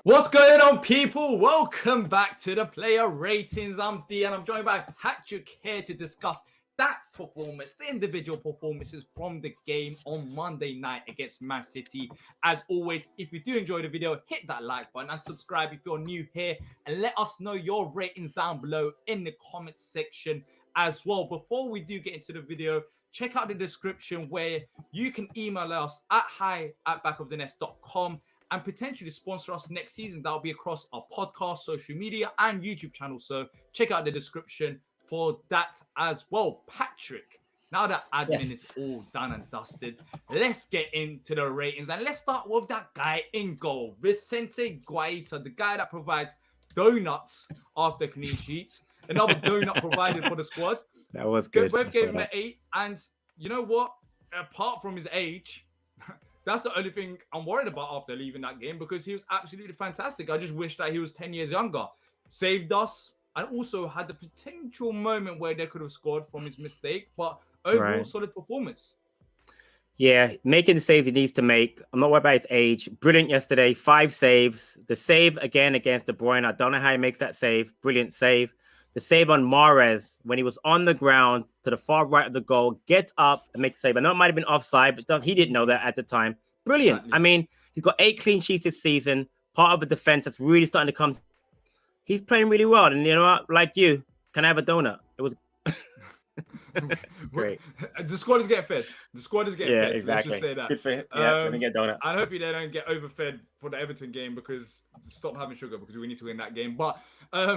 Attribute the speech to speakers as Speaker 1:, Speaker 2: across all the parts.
Speaker 1: What's going on, people? Welcome back to the player ratings. I'm Dee and I'm joined by Patrick here to discuss that performance, the individual performances from the game on Monday night against Man City. As always, if you do enjoy the video, hit that like button and subscribe if you're new here, and let us know your ratings down below in the comment section as well. Before we do get into the video, check out the description where you can email us at hi@backofthenest.com and potentially sponsor us next season. That'll be across our podcast, social media, and YouTube channel. So check out the description for that as well. Patrick, now that admin is all done and dusted, let's get into the ratings. And let's start with that guy in goal, Vicente Guaita, the guy that provides donuts after clean sheets. Another donut provided for the squad.
Speaker 2: That was good.
Speaker 1: Both gave him an 8. And you know what? Apart from his age, that's the only thing I'm worried about after leaving that game, because he was absolutely fantastic. I just wish that he was 10 years younger. Saved us, and also had the potential moment where they could have scored from his mistake. But overall, solid performance.
Speaker 2: Yeah, making the saves he needs to make. I'm not worried about his age. Brilliant yesterday. 5 saves. The save again against De Bruyne. I don't know how he makes that save. Brilliant save. The save on Mahrez when he was on the ground to the far right of the goal, gets up and makes a save. I know it might have been offside, but he didn't know that at the time. Brilliant. Exactly. I mean, he's got 8 clean sheets this season. Part of a defense that's really starting to come. He's playing really well. And you know what? Like you, can I have a donut? It was great.
Speaker 1: The squad is getting fed. The squad is getting fed.
Speaker 2: Exactly.
Speaker 1: Let's just say that.
Speaker 2: Good for him. Yeah, let me get a donut.
Speaker 1: And hopefully they don't get overfed for the Everton game, because stop having sugar, because we need to win that game. But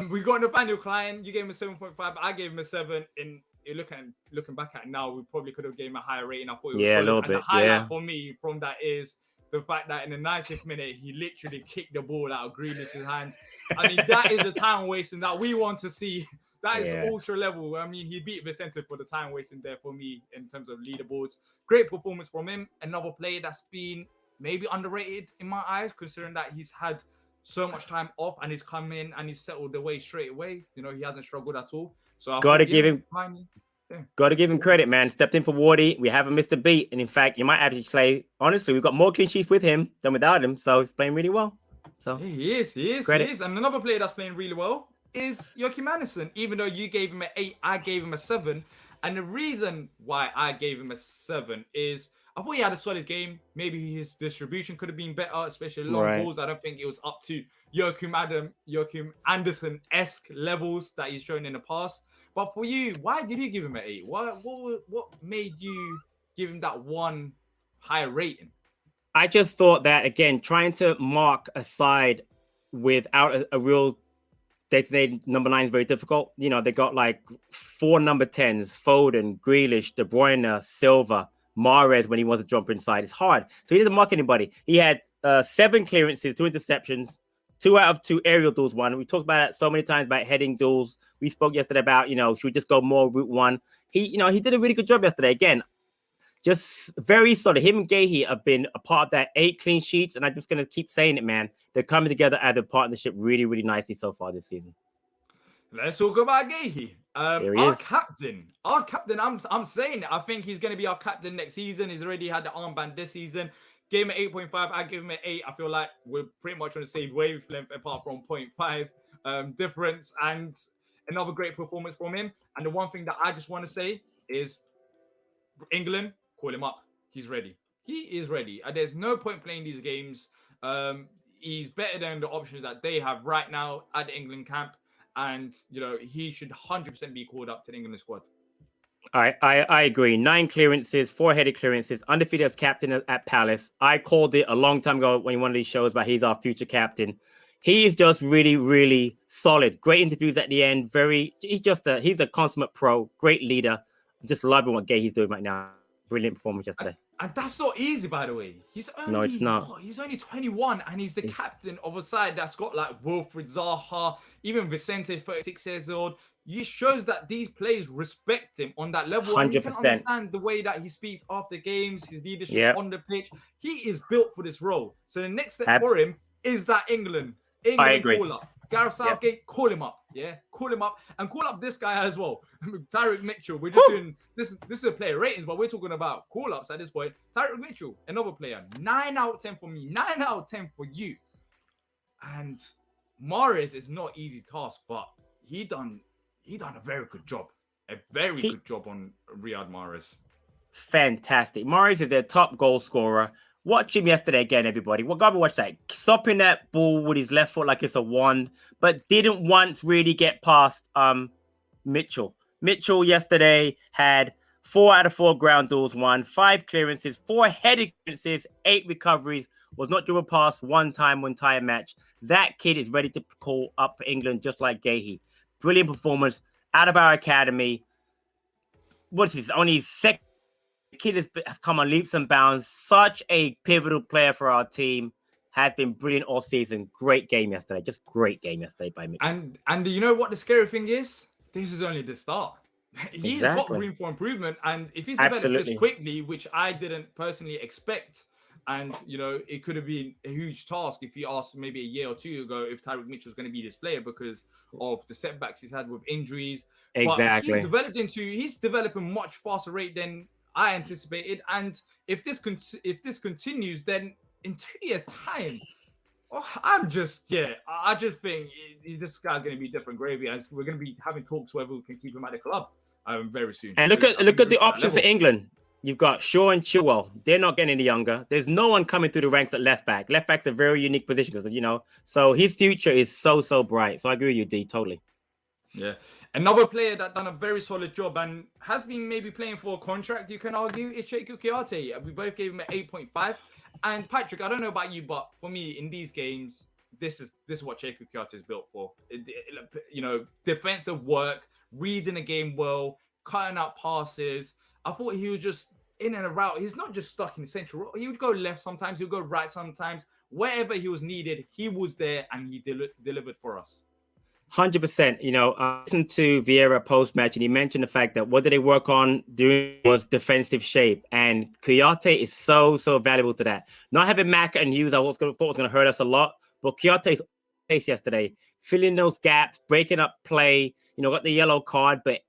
Speaker 1: we got Nathaniel Klein. You gave him a 7.5. I gave him a 7. Looking back at it now, we probably could have given him a higher rating. I thought it was solid.
Speaker 2: A little bit.
Speaker 1: The highlight for me from that is the fact that in the 90th minute, he literally kicked the ball out of Grealish's hands. I mean, that is the time wasting that we want to see. That is ultra level. I mean, he beat Vicente for the time wasting there for me in terms of leaderboards. Great performance from him. Another player that's been maybe underrated in my eyes, considering that he's had so much time off and he's come in and he's settled away straight away. You know, he hasn't struggled at all. So
Speaker 2: got to give him credit, man. Stepped in for Wardy. We haven't missed a beat. And in fact, you might actually say, honestly, we've got more clean sheets with him than without him. So he's playing really well. So
Speaker 1: he is. And another player that's playing really well is Joachim Andersen. Even though you gave him an 8, I gave him a 7. And the reason why I gave him a 7 is I thought he had a solid game. Maybe his distribution could have been better, especially long balls. I don't think it was up to Joachim Andersen-esque levels that he's shown in the past. But for you, why did you give him an 8? What made you give him that one higher rating?
Speaker 2: I just thought that, again, trying to mark a side without a real day-to-day number 9 is very difficult. You know, they got like 4 number 10s, Foden, Grealish, De Bruyne, Silva, Mahrez when he wants to jump inside. It's hard. So he doesn't mark anybody. He had 7 clearances, 2 interceptions, 2 out of 2 aerial duels won. We talked about it so many times about heading duels. We spoke yesterday about, should we just go more route 1? He did a really good job yesterday. Again, just very solid. Him and Gahey have been a part of that 8 clean sheets, and I'm just going to keep saying it, man. They're coming together as a partnership really, really nicely so far this season.
Speaker 1: Let's talk about Gahey. Our captain. I'm saying it. I think he's going to be our captain next season. He's already had the armband this season. Gave him an 8.5. I gave him an 8. I feel like we're pretty much on the same wavelength apart from 0.5 difference. And another great performance from him. And the one thing that I just want to say is England, call him up. He's ready. He is ready. There's no point playing these games. He's better than the options that they have right now at the England camp. And, he should 100% be called up to the England squad.
Speaker 2: I agree. 9 clearances, 4 headed clearances, undefeated as captain at Palace. I called it a long time ago when one of these shows, but he's our future captain. He's just really, really solid. Great interviews at the end. He's a consummate pro, great leader. I'm just loving what Gahey's doing right now. Brilliant performance yesterday.
Speaker 1: And that's not easy, by the way.
Speaker 2: No, it's not.
Speaker 1: He's only 21, and he's the captain of a side that's got like Wilfried Zaha, even Vicente, 36 years old. He shows that these players respect him on that level.
Speaker 2: 100%.
Speaker 1: And you can understand the way that he speaks after games, his leadership on the pitch. He is built for this role. So the next step for him is that England call up. Gareth Southgate, call him up. Yeah, call him up and call up this guy as well. Tyrick Mitchell. We're just doing this. This is a player ratings, but we're talking about call ups at this point. Tyrick Mitchell, another player. 9 out of 10 for me. 9 out of 10 for you. And Mahrez is not easy task, but he done a very good job. A very good job on Riyad Mahrez.
Speaker 2: Fantastic. Mahrez is their top goal scorer. Watch him yesterday again, everybody. Well, gotta watch that. Stopping that ball with his left foot like it's a wand, but didn't once really get past Mitchell. Mitchell yesterday had 4 out of 4 ground duels won, 5 clearances, 4 headed clearances, 8 recoveries, was not driven past one time entire match. That kid is ready to call up for England just like Gahey. Brilliant performance out of our academy. What's this? Only his second. The kid has come on leaps and bounds. Such a pivotal player for our team. Has been brilliant all season. Great game yesterday. Just great game yesterday by Mitchell.
Speaker 1: And you know what the scary thing is? This is only the start. He's got room for improvement. And if he's developed this quickly, which I didn't personally expect, and you know, it could have been a huge task if you asked maybe a year or 2 ago if Tyreek Mitchell was going to be this player because of the setbacks he's had with injuries. But he's developing much faster rate than I anticipated, and if this continues, then in 2 years' time, I just think this guy's going to be different gravy. As we're going to be having talks whether we can keep him at the club very soon.
Speaker 2: And look at the option for England. You've got Shaw and Chilwell. They're not getting any younger. There's no one coming through the ranks at left back. Left back's a very unique position because so his future is so bright. So I agree with you, D, totally.
Speaker 1: Yeah. Another player that done a very solid job and has been maybe playing for a contract, you can argue, is Cheikhou Kouyaté. We both gave him an 8.5. And Patrick, I don't know about you, but for me, in these games, this is what Cheikhou Kouyaté is built for. Defensive work, reading the game well, cutting out passes. I thought he was just in and around. He's not just stuck in the central row. He would go left sometimes, he would go right sometimes. Wherever he was needed, he was there and he delivered for us.
Speaker 2: 100%. I listened to Vieira post-match and he mentioned the fact that what did they work on doing was defensive shape. And Kouyaté is so valuable to that. Not having Maka and Hughes, I thought was going to hurt us a lot. But Kouyaté's face yesterday, filling those gaps, breaking up play, got the yellow card, but,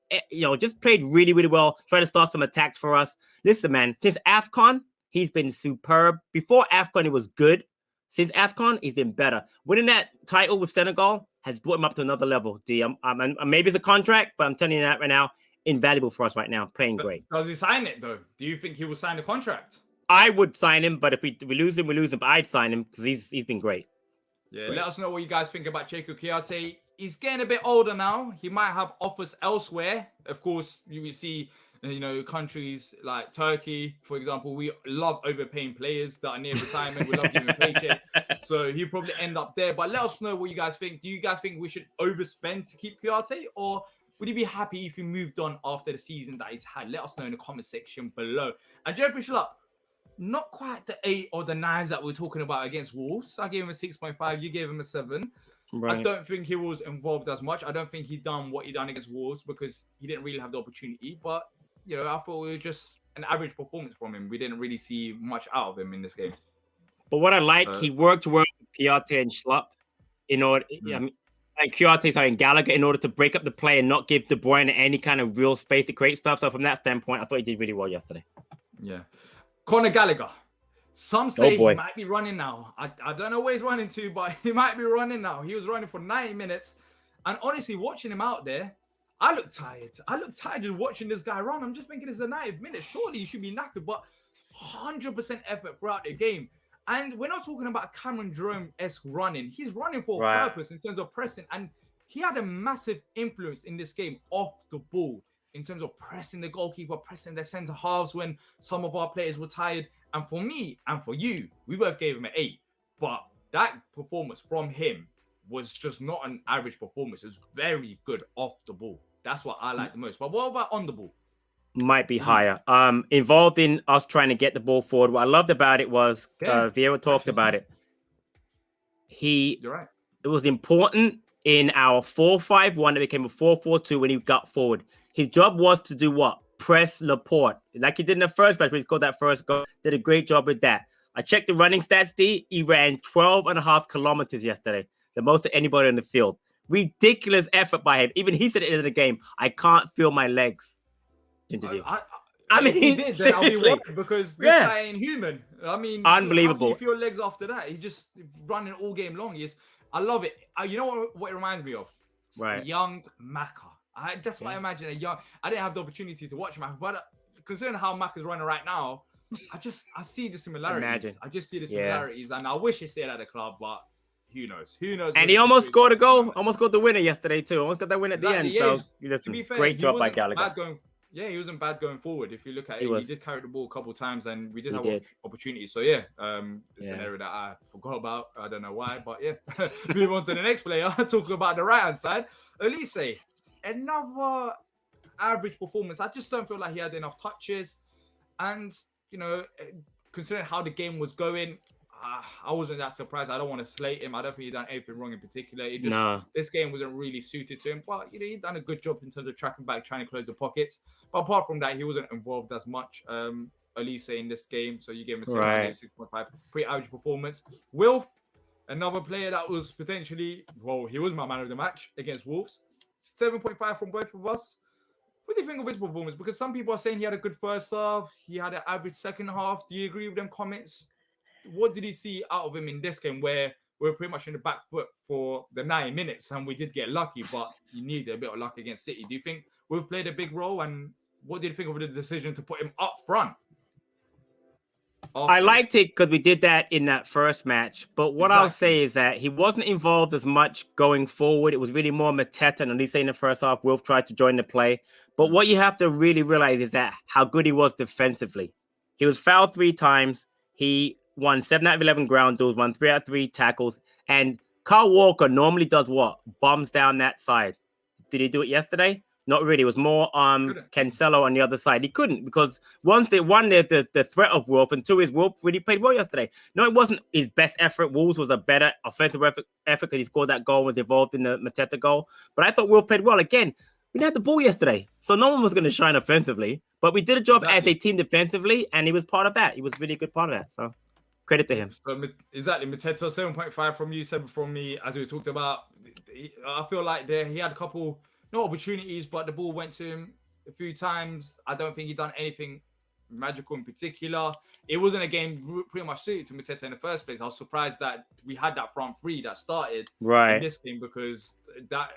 Speaker 2: just played really, really well, trying to start some attacks for us. Listen, man, since AFCON, he's been superb. Before AFCON, he was good. Since AFCON, he's been better. Winning that title with Senegal has brought him up to another level, D. Maybe it's a contract, but I'm telling you that right now, invaluable for us right now, playing great.
Speaker 1: Does he sign it, though? Do you think he will sign the contract?
Speaker 2: I would sign him, but if we lose him, we lose him. But I'd sign him because he's been great.
Speaker 1: Yeah, great. Let us know what you guys think about Cheikhou Kouyaté. He's getting a bit older now. He might have offers elsewhere. Of course, you will see, countries like Turkey, for example. We love overpaying players that are near retirement. We love giving paychecks. So he'll probably end up there. But let us know what you guys think. Do you guys think we should overspend to keep Kouyaté? Or would you be happy if he moved on after the season that he's had? Let us know in the comment section below. And Jeffrey SCHLUPP, not quite the 8 or the 9s that we're talking about against Wolves. I gave him a 6.5. You gave him a 7. Right. I don't think he was involved as much. I don't think he done what he done against Wolves because he didn't really have the opportunity. But, I thought it was just an average performance from him. We didn't really see much out of him in this game.
Speaker 2: But what I like, he worked well with Kouyaté and SCHLUPP in order, and Kouyaté's having Gallagher in order to break up the play and not give De Bruyne any kind of real space to create stuff. So from that standpoint, I thought he did really well yesterday.
Speaker 1: Yeah. Conor Gallagher. Some say he might be running now. I don't know where he's running to, but he might be running now. He was running for 90 minutes. And honestly, watching him out there, I look tired. Just watching this guy run. I'm just thinking it's the 90th minute. Surely you should be knackered, but 100% effort throughout the game. And we're not talking about Cameron Jerome-esque running. He's running for a purpose in terms of pressing. And he had a massive influence in this game off the ball in terms of pressing the goalkeeper, pressing the centre halves when some of our players were tired. And for me and for you, we both gave him an 8. But that performance from him was just not an average performance. It was very good off the ball. That's what I like the most. But what about on the ball?
Speaker 2: Might be higher. Involved in us trying to get the ball forward. What I loved about it was Vieira talked about it.
Speaker 1: You're right.
Speaker 2: It was important in our 4-5-1 that became a 4-4-2 when he got forward. His job was to do what? Press Laporte. Like he did in the first match when he scored that first goal. Did a great job with that. I checked the running stats, D. He ran 12.5 kilometers yesterday. The most of anybody in the field. Ridiculous effort by him. Even he said at the end of the game, I can't feel my legs.
Speaker 1: I mean, he did. Then I'll be worried because this guy ain't human. I mean,
Speaker 2: unbelievable.
Speaker 1: How can you feel legs after that? He's just running all game long. I love it. You know what it reminds me of? It's
Speaker 2: Right.
Speaker 1: a young Maka. That's what I imagine a young. I didn't have the opportunity to watch Maka, but considering how Maka's running right now, I see the similarities.
Speaker 2: Imagine.
Speaker 1: I just see the similarities, and I wish he stayed at the club, but who knows? Who knows?
Speaker 2: And he almost scored a goal. Almost got the winner yesterday too. Almost got that win at the end.
Speaker 1: Yeah,
Speaker 2: So listen,
Speaker 1: to be fair,
Speaker 2: great job by
Speaker 1: wasn't
Speaker 2: Gallagher.
Speaker 1: bad going. Yeah, he wasn't bad going forward. If you look at it, he did carry the ball a couple of times, and we did have opportunities. So yeah, it's an area that I forgot about. I don't know why, but yeah. Move on to the next player. Talking about the right hand side, Elise, another average performance. I just don't feel like he had enough touches, and you know, considering how the game was going, I wasn't that surprised. I don't want to slate him. I don't think he done anything wrong in particular. This game wasn't really suited to him, but you know, he done a good job in terms of tracking back, trying to close the pockets. But apart from that, he wasn't involved as much. Elise in this game, so you gave him a 6.5, pretty average performance. Wilf, another player that was potentially, he was my man of the match against Wolves. 7.5 from both of us. What do you think of his performance? Because some people are saying he had a good first half, he had an average second half. Do you agree with them comments? What did he see out of him in this game where we're pretty much in the back foot for the 90 minutes and we did get lucky, but you need a bit of luck against City? Do you think we've played a big role? And what did you think of the decision to put him up front?
Speaker 2: I liked it because we did that in that first match. But what I'll say is that he wasn't involved as much going forward. It was really more Mateta and Elise in the first half. Wilf tried to join the play. But what you have to really realize is that how good he was defensively. He was fouled 3 times. He won 7 out of 11 ground duels, won 3 out of 3 tackles. And Kyle Walker normally does what? Bombs down that side. Did he do it yesterday? Not really. It was more Cancelo on the other side. He couldn't because once they won the threat of Wolf, and 2 is Wolf really played well yesterday. No, it wasn't his best effort. Wolves was a better offensive effort because he scored that goal, was involved in the Mateta goal. But I thought Wolf played well. Again, we didn't have the ball yesterday, so no one was going to shine offensively. But we did a job as a team defensively, and he was part of that. He was really a good part of that. So credit to him.
Speaker 1: So exactly, Mateta 7.5 from you, 7 from me. As we talked about, I feel like he had a couple. No opportunities, but the ball went to him a few times. I don't think he done anything magical in particular. It wasn't a game pretty much suited to Mateta in the first place. I was surprised that we had that front three that started in this game because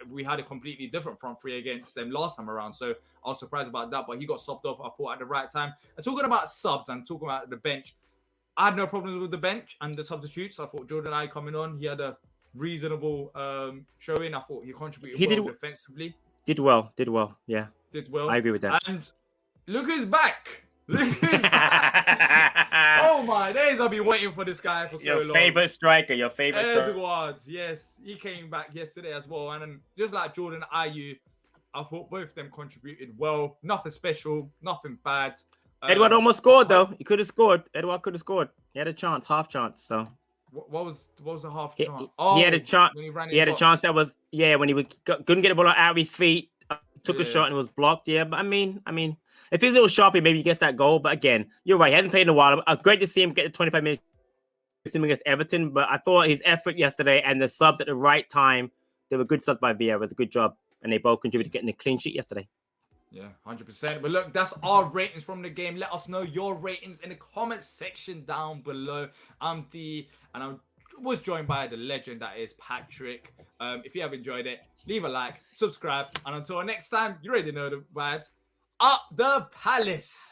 Speaker 1: we had a completely different front three against them last time around. So I was surprised about that, but he got subbed off, I thought, at the right time. And talking about subs and talking about the bench, I had no problems with the bench and the substitutes. I thought Jordan I coming on, he had a reasonable showing. I thought he contributed defensively.
Speaker 2: Did well, yeah.
Speaker 1: Did well.
Speaker 2: I agree with that.
Speaker 1: And look who's back. Oh my days, I've been waiting for this guy for so long.
Speaker 2: Your favorite striker,
Speaker 1: EDOUARD, yes. He came back yesterday as well. And then just like Jordan Ayew, I thought both of them contributed well. Nothing special, nothing bad.
Speaker 2: Edouard almost scored though. He could have scored. Edouard could have scored. He had a chance, half chance. So
Speaker 1: what was the half chance?
Speaker 2: He had a chance. He had a chance that was when he couldn't get the ball out of his feet. Took a shot and it was blocked. Yeah, but I mean, if he's a little sharpy, maybe he gets that goal. But again, you're right. He hasn't played in a while. Great to see him get the 25 minutes against Everton. But I thought his effort yesterday and the subs at the right time, they were good subs by Vieira. It was a good job, and they both contributed to getting the clean sheet yesterday.
Speaker 1: Yeah, 100%. But look, that's our ratings from the game. Let us know your ratings in the comments section down below. I'm Dee, and I was joined by the legend that is Patrick. If you have enjoyed it, leave a like, subscribe, and until next time, you already know the vibes. Up the Palace!